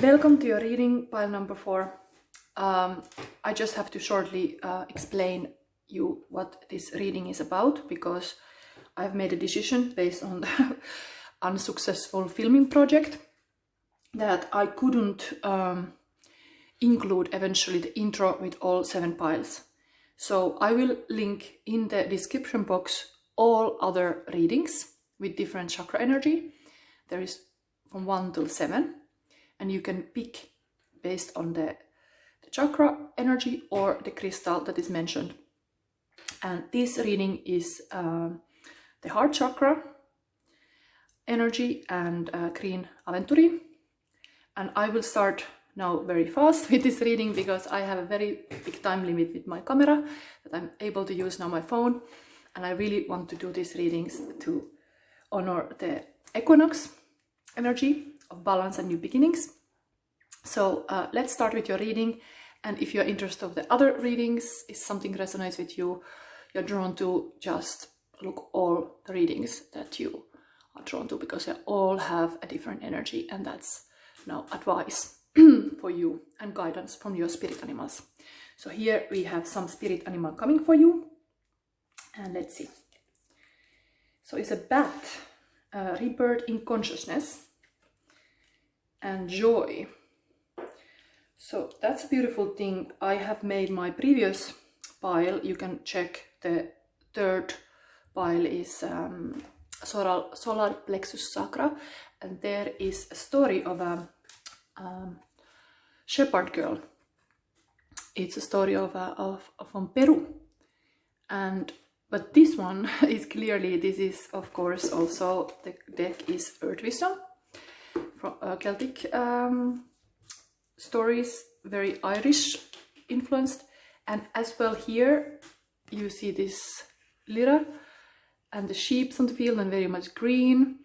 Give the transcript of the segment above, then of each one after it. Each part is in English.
Welcome to your reading, pile number 4. I just have to shortly explain you what this reading is about, because I've made a decision based on the unsuccessful filming project that I couldn't include eventually the intro with all 7 piles. So I will link in the description box all other readings with different chakra energy. There is from 1 till 7, and you can pick based on the chakra energy or the crystal that is mentioned. And this reading is the heart chakra energy and green Aventurine. And I will start now very fast with this reading because I have a very big time limit with my camera that I'm able to use now my phone, and I really want to do these readings to honor the equinox energy of balance and new beginnings. So let's start with your reading, and if you're interested of the other readings, if something resonates with you, you're drawn to, just look all the readings that you are drawn to, because they all have a different energy, and that's now advice for you and guidance from your spirit animals. So here we have some spirit animal coming for you, and let's see. So it's a bat, rebirth in consciousness and joy. So that's a beautiful thing. I have made my previous pile, you can check the 3rd pile is solar plexus chakra, and there is a story of a shepherd girl. It's a story from Peru, but this one is clearly, this is of course also, the deck is Earth Wisdom from Celtic stories, very Irish influenced, and as well here you see this lyra and the sheep on the field and very much green.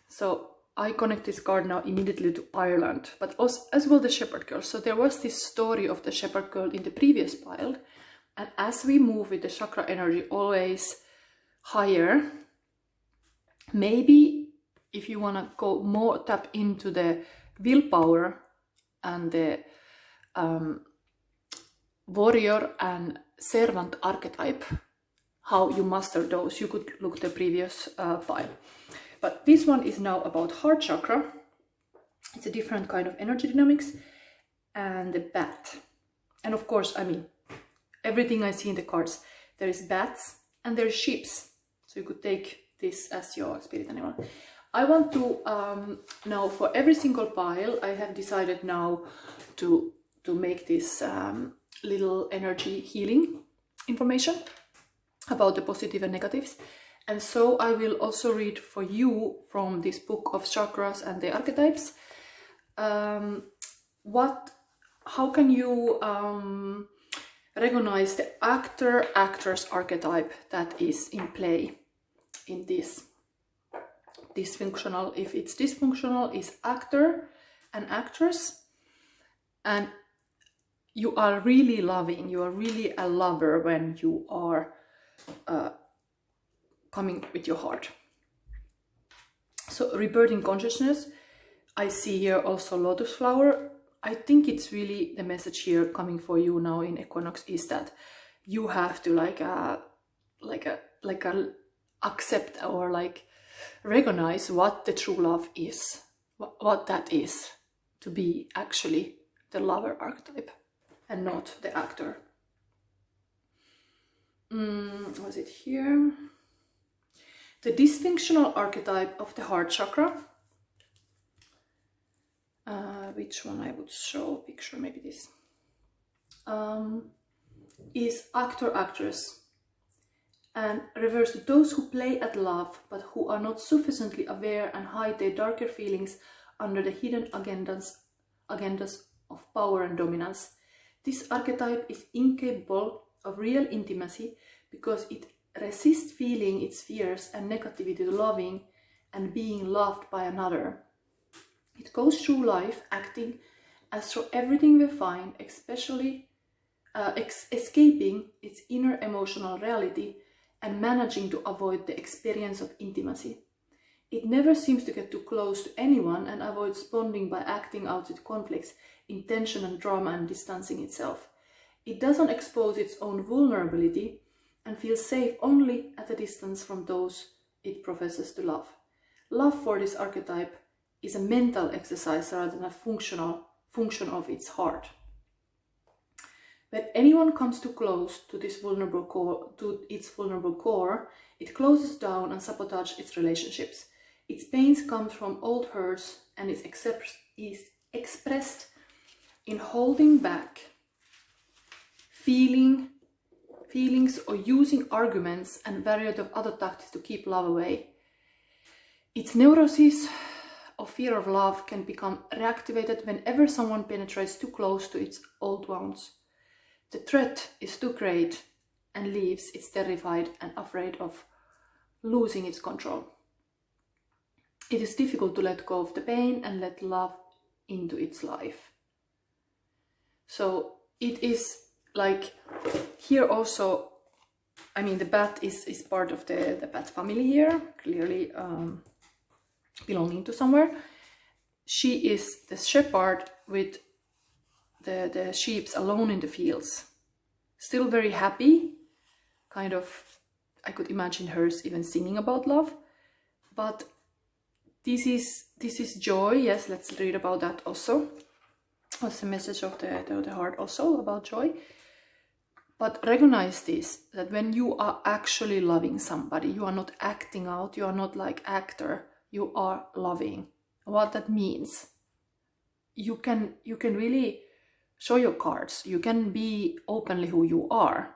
So I connect this card now immediately to Ireland, but also as well the shepherd girl. So there was this story of the shepherd girl in the previous pile, and as we move with the chakra energy always higher, maybe if you want to go more, tap into the willpower and the warrior and servant archetype, how you master those, you could look the previous pile. But this one is now about heart chakra. It's a different kind of energy dynamics, and the bat. And of course, I mean, everything I see in the cards, there is bats and there's sheep. So you could take this as your spirit animal. I want to, now for every single pile, I have decided now to make this little energy healing information about the positive and negatives. And so I will also read for you from this book of chakras and the archetypes. How can you recognize the actor-actress archetype that is in play in this? Dysfunctional, if it's dysfunctional, is actor and actress, and you are really loving, you are really a lover when you are coming with your heart. So rebirthing consciousness, I see here also lotus flower. I think it's really the message here coming for you now in Equinox is that you have to accept or recognize what the true love is, what that is, to be actually the lover archetype and not the actor. Was it here? The dysfunctional archetype of the heart chakra. Which one I would show a picture, maybe this. Is actor-actress, and refers to those who play at love but who are not sufficiently aware and hide their darker feelings under the hidden agendas of power and dominance. This archetype is incapable of real intimacy because it resists feeling its fears and negativity to loving and being loved by another. It goes through life acting as though everything will fine, especially escaping its inner emotional reality and managing to avoid the experience of intimacy. It never seems to get too close to anyone and avoids bonding by acting out its conflicts, intention and drama, and distancing itself. It doesn't expose its own vulnerability and feels safe only at a distance from those it professes to love. Love for this archetype is a mental exercise rather than a function of its heart. When anyone comes too close to its vulnerable core, it closes down and sabotages its relationships. Its pains come from old hurts and is expressed in holding back feelings or using arguments and variety of other tactics to keep love away. Its neurosis or fear of love can become reactivated whenever someone penetrates too close to its old wounds. The threat is too great and leaves it terrified and afraid of losing its control. It is difficult to let go of the pain and let love into its life. So it is like here also, I mean, the bat is part of the bat family here, clearly belonging to somewhere. She is the shepherd with the sheep alone in the fields, still very happy, kind of. I could imagine her even singing about love, but this is joy. Yes, let's read about that also. What's the message of the heart also about joy? But recognize this, that when you are actually loving somebody, you are not acting out, you are not like actor, you are loving. What that means, you can really show your cards, you can be openly who you are.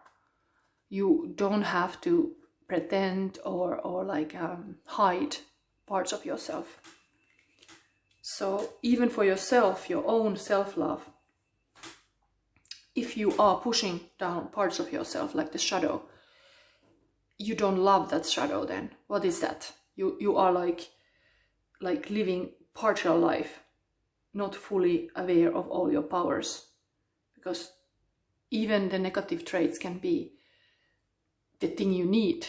You don't have to pretend or like hide parts of yourself. So even for yourself, your own self-love, if you are pushing down parts of yourself like the shadow, you don't love that shadow, then what is that? You are like living partial life, not fully aware of all your powers, because even the negative traits can be the thing you need.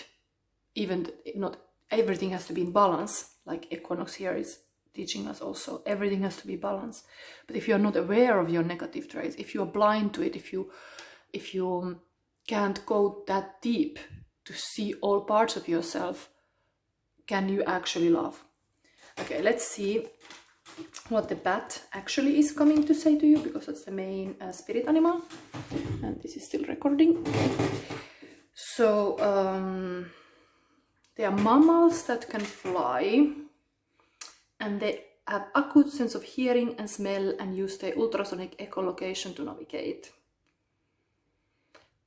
Even not everything has to be in balance, like Equinox here is teaching us also. Everything has to be balanced. But if you're not aware of your negative traits, if you are blind to it, if you can't go that deep to see all parts of yourself, can you actually love? Okay, let's see what the bat actually is coming to say to you, because that's the main spirit animal. And this is still recording. So they are mammals that can fly, and they have acute sense of hearing and smell and use their ultrasonic echolocation to navigate.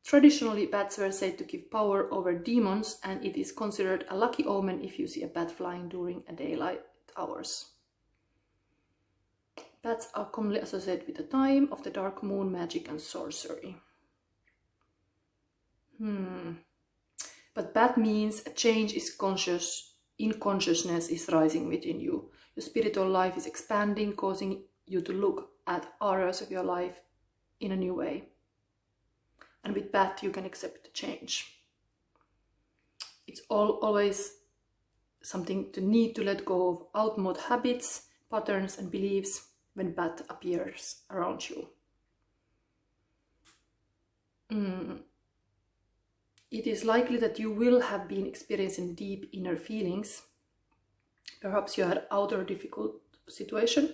Traditionally, bats were said to give power over demons, and it is considered a lucky omen if you see a bat flying during a daylight hours. Bats are commonly associated with the time of the dark moon, magic and sorcery. But bat means a change is conscious, in consciousness is rising within you. Your spiritual life is expanding, causing you to look at areas of your life in a new way. And with that, you can accept the change. It's always something to need to let go of outmoded habits, patterns and beliefs when bat appears around you. It is likely that you will have been experiencing deep inner feelings. Perhaps you had outer difficult situation,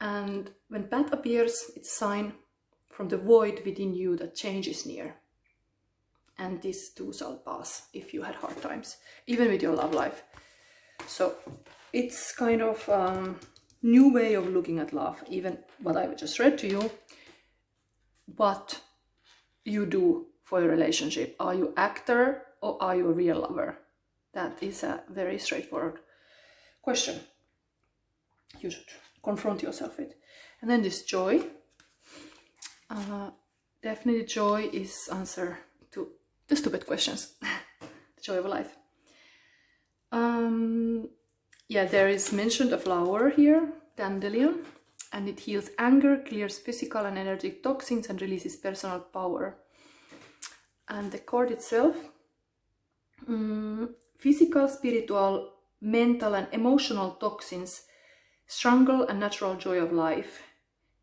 and when bat appears, it's a sign from the void within you that change is near. And this too shall pass if you had hard times, even with your love life. So it's kind of a new way of looking at love, even what I just read to you. What you do for your relationship. Are you actor or are you a real lover? That is a very straightforward question you should confront yourself with. And then this joy. Definitely joy is answer to the stupid questions. The joy of life. Yeah, there is mentioned a flower here, dandelion, and it heals anger, clears physical and energetic toxins, and releases personal power. And the card itself, physical, spiritual, mental and emotional toxins strangle a natural joy of life.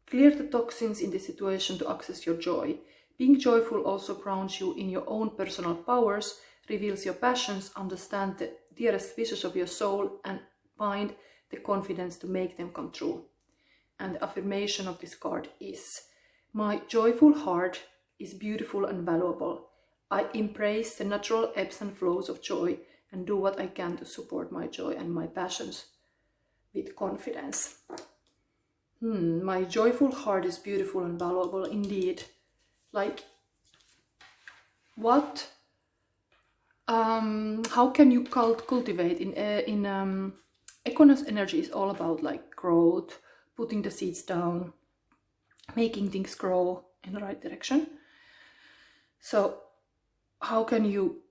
Clear the toxins in the situation to access your joy. Being joyful also grounds you in your own personal powers, reveals your passions, understand the dearest wishes of your soul, and find the confidence to make them come true. And the affirmation of this card is, my joyful heart is beautiful and valuable. I embrace the natural ebbs and flows of joy and do what I can to support my joy and my passions with confidence. My joyful heart is beautiful and valuable indeed. Like, what? How can you cultivate? In Equinox energy is all about like growth, putting the seeds down, making things grow in the right direction. So how can you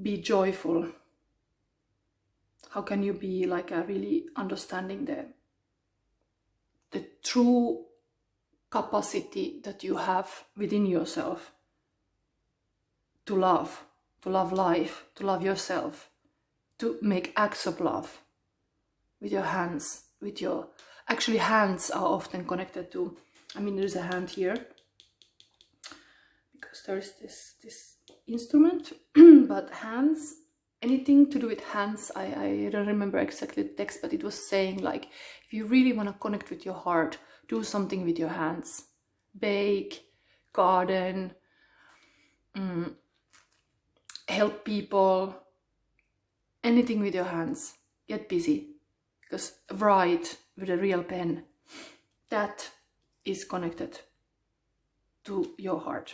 be joyful? How can you be like really understanding the true capacity that you have within yourself to love life, to love yourself, to make acts of love with your hands, with your... Actually, hands are often connected to... I mean, there's a hand here, because there is this instrument, but hands, anything to do with hands, I don't remember exactly the text, but it was saying like, if you really want to connect with your heart, do something with your hands. Bake, garden, help people, anything with your hands. Get busy, because write with a real pen, that is connected to your heart.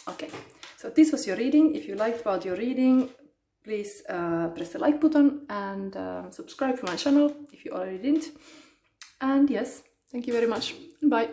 Okay, so this was your reading. If you liked about your reading, please press the like button and subscribe to my channel if you already didn't. And yes, thank you very much. Bye.